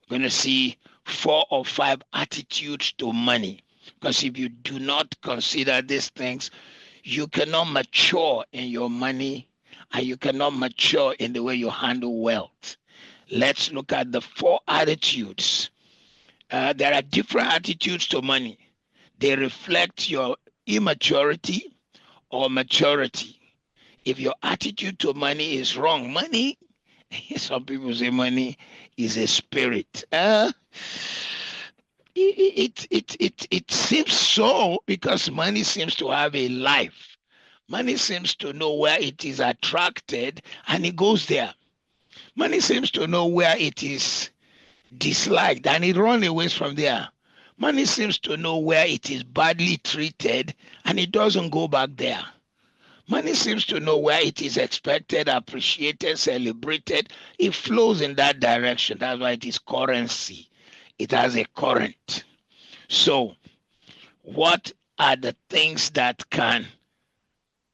We're going to see 4 or 5 attitudes to money. Because if you do not consider these things, you cannot mature in your money and you cannot mature in the way you handle wealth. Let's look at the 4 attitudes. There are different attitudes to money. They reflect your immaturity or maturity. If your attitude to money is wrong, money, some people say money is a spirit. It seems so because money seems to have a life. Money seems to know where it is attracted and it goes there. Money seems to know where it is disliked and it runs away from there. Money seems to know where it is badly treated and it doesn't go back there. Money seems to know where it is expected, appreciated, celebrated. It flows in that direction. That's why it is currency. It has a current. So, what are the things that can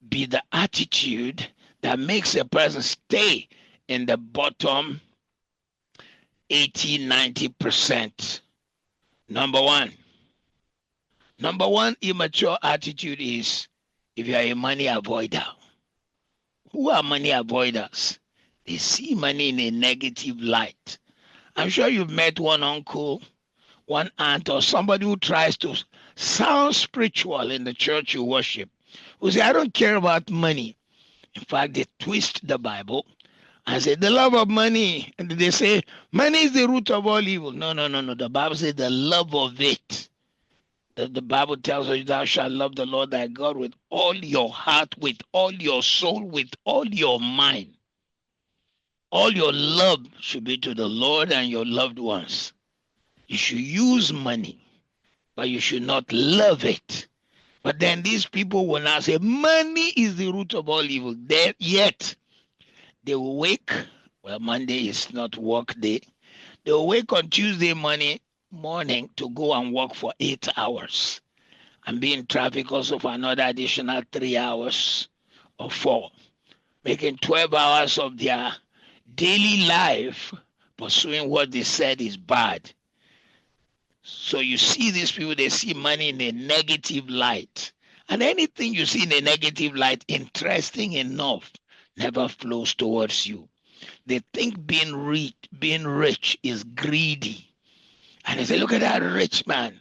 be the attitude that makes a person stay in the bottom 80-90%? Number one immature attitude is if you are a money avoider. Who are money avoiders? They see money in a negative light. I'm sure you've met one uncle, one aunt, or somebody who tries to sound spiritual in the church you worship, who say, I don't care about money. In fact, they twist the Bible and say, the love of money. And they say, money is the root of all evil. No. The Bible says the love of it. The Bible tells us thou shalt love the Lord thy God with all your heart, with all your soul, with all your mind. All your love should be to the Lord and your loved ones. You should use money, but you should not love it. But then these people will now say, money is the root of all evil. Yet, they will wake, well, Monday is not work day. They will wake on Tuesday morning to go and work for 8 hours and be in traffic also for another additional 3 hours or 4, making 12 hours of their daily life pursuing what they said is bad. So you see these people, they see money in a negative light. And anything you see in a negative light, interesting enough, never flows towards you. They think being rich is greedy. And they say, look at that rich man.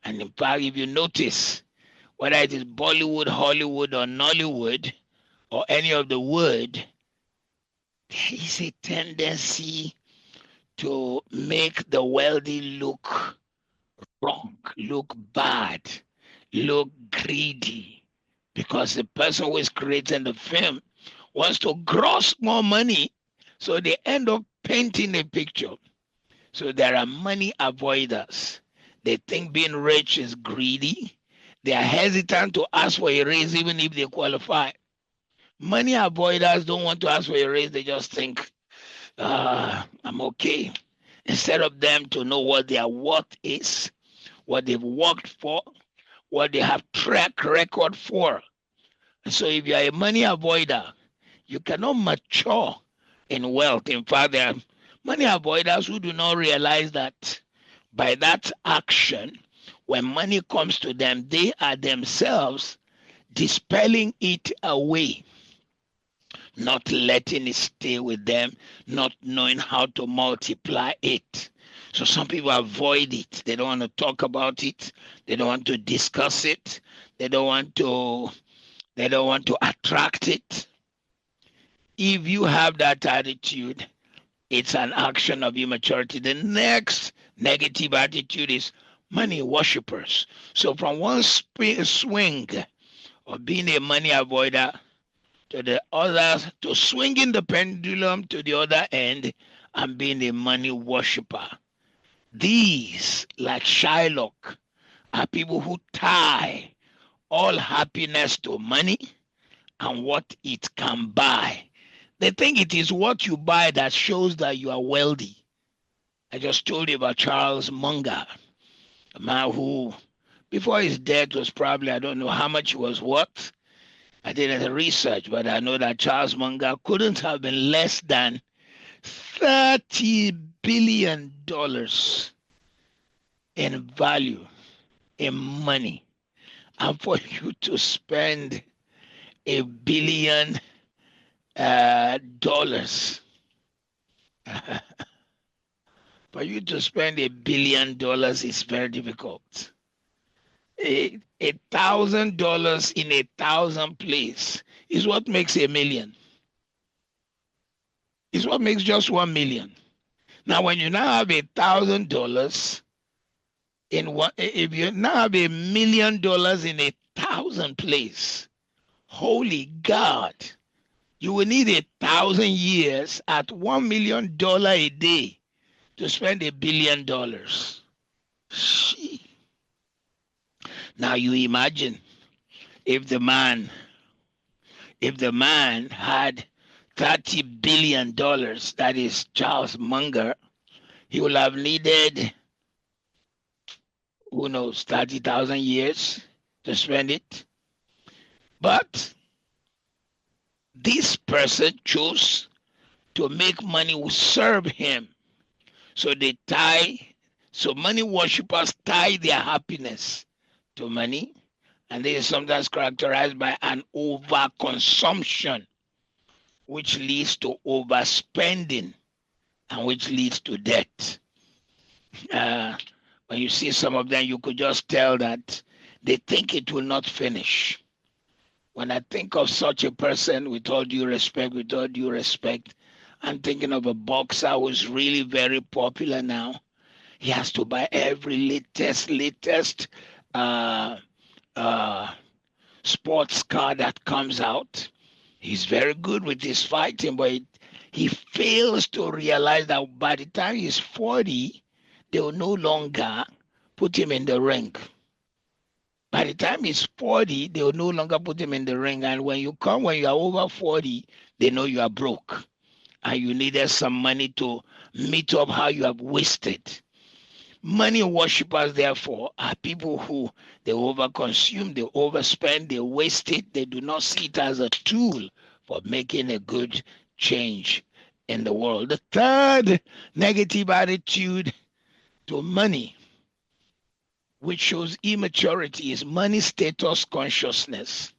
And in fact, if you notice, whether it is Bollywood, Hollywood, or Nollywood, or any of the word, there is a tendency to make the wealthy look wrong, look bad, look greedy. Because the person who is creating the film wants to gross more money, so they end up painting a picture. So there are money avoiders. They think being rich is greedy. They are hesitant to ask for a raise even if they qualify. Money avoiders don't want to ask for a raise. They just think, I'm okay. Instead of them to know what their worth is, what they've worked for, what they have track record for. And so if you are a money avoider, you cannot mature in wealth. In fact, there are money avoiders who do not realize that by that action, when money comes to them, they are themselves dispelling it away, not letting it stay with them, not knowing how to multiply it. So some people avoid it. They don't want to talk about it. They don't want to discuss it. They don't want to attract it. If you have that attitude, it's an action of immaturity. The next negative attitude is money worshippers. So from one swing of being a money avoider to the other, to swinging the pendulum to the other end and being a money worshipper. These, like Shylock, are people who tie all happiness to money and what it can buy. They think it is what you buy that shows that you are wealthy. I just told you about Charles Munger, a man who, before his death, was probably, I don't know how much he was worth. I did the research, but I know that Charles Munger couldn't have been less than $30 billion in value, in money. And for you to spend $1 billion, for you to spend $1 billion is very difficult. $1,000 in 1,000 place is what makes a million. Is what makes just 1 million. Now, when you now have $1,000 in one, if you now have $1 million in 1,000 place, holy God, you will need 1,000 years at $1 million a day to spend $1 billion. Now you imagine if the man had $30 billion, that is Charles Munger, he will have needed, who knows, 30,000 years to spend it. But this person chose to make money serve him. So money worshippers tie their happiness to money, and this is sometimes characterized by an overconsumption, which leads to overspending and which leads to debt. When you see some of them, you could just tell that they think it will not finish. When I think of such a person, with all due respect, I'm thinking of a boxer who's really very popular now. He has to buy every latest sports car that comes out. He's very good with his fighting, but he fails to realize that by the time he's 40, they will no longer put him in the ring. By the time he's 40, they will no longer put him in the ring. And when you are over 40, they know you are broke and you needed some money to meet up how you have wasted. Money worshippers, therefore, are people who they overconsume, they overspend, they waste it. They do not see it as a tool for making a good change in the world. The third negative attitude to money, which shows immaturity, is money status consciousness.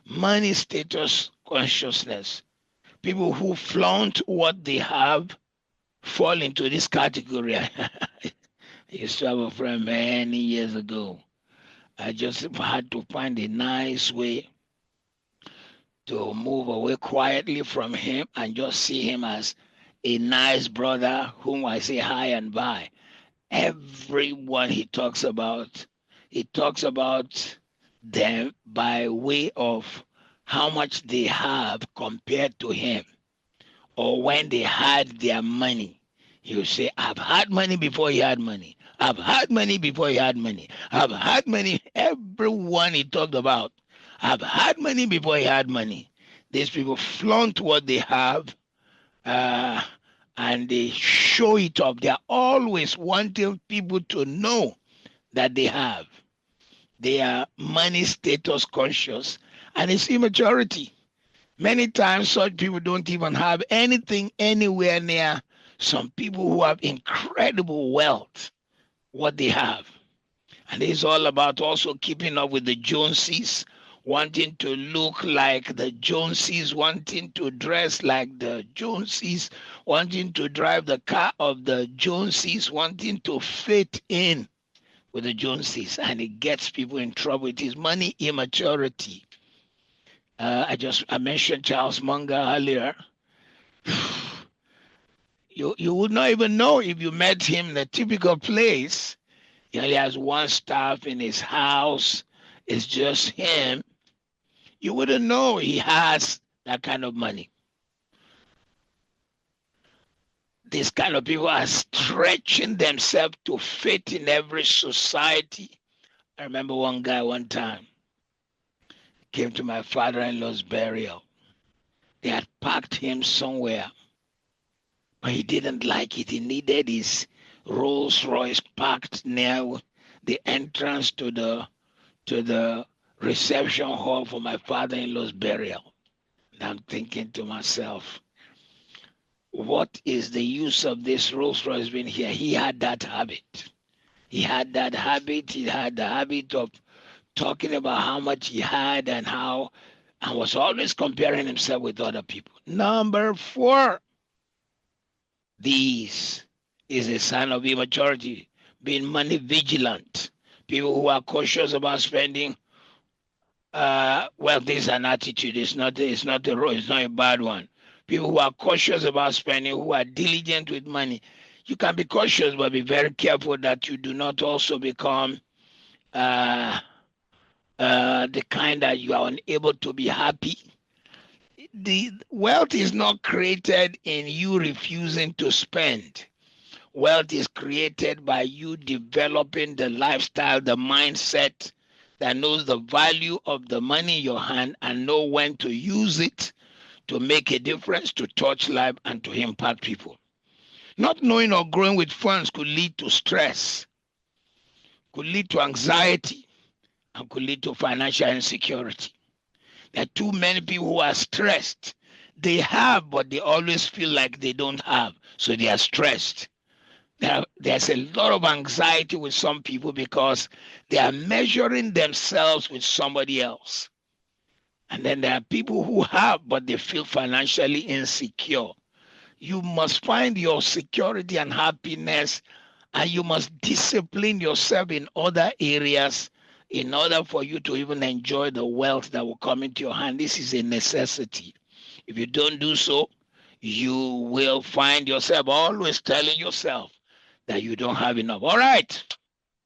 Money status consciousness. People who flaunt what they have fall into this category. I used to have a friend many years ago. I just had to find a nice way to move away quietly from him and just see him as a nice brother whom I say hi and bye. Everyone he talks about them by way of how much they have compared to him, or when they had their money. He'll say, I've had money before he had money. I've had money before he had money. I've had money. Everyone he talked about, I've had money before he had money. These people flaunt what they have, and they show it off. They're always wanting people to know that they have. They are money status conscious, and it's immaturity. Many times such people don't even have anything anywhere near some people who have incredible wealth, what they have. And it's all about also keeping up with the Joneses, wanting to look like the Joneses, wanting to dress like the Joneses, wanting to drive the car of the Joneses, wanting to fit in with the Joneses. And it gets people in trouble. It is money immaturity. I mentioned Charles Munger earlier. You would not even know if you met him in a typical place. He only has one staff in his house. It's just him. You wouldn't know he has that kind of money. These kind of people are stretching themselves to fit in every society. I remember one guy one time came to my father-in-law's burial. They had packed him somewhere, but he didn't like it. He needed his Rolls Royce parked near the entrance to the reception hall for my father-in-law's burial. And I'm thinking to myself, what is the use of this Rolls Royce being here? He had that habit. He had that habit. He had the habit of talking about how much he had and how, and was always comparing himself with other people. Number 4, this is a sign of immaturity, being money vigilant. People who are cautious about spending. Well, this is an attitude. It's not a bad one. People who are cautious about spending, who are diligent with money. You can be cautious, but be very careful that you do not also become uh, the kind that you are unable to be happy. The wealth is not created in you refusing to spend. Wealth is created by you developing the lifestyle, the mindset that knows the value of the money in your hand and know when to use it to make a difference, to touch life, and to impact people. Not knowing or growing with funds could lead to stress, could lead to anxiety, and could lead to financial insecurity. There are too many people who are stressed. They have, but they always feel like they don't have, so they are stressed. There's a lot of anxiety with some people because they are measuring themselves with somebody else. And then there are people who have, but they feel financially insecure. You must find your security and happiness, and you must discipline yourself in other areas in order for you to even enjoy the wealth that will come into your hand. This is a necessity. If you don't do so, you will find yourself always telling yourself that you don't have enough. All right.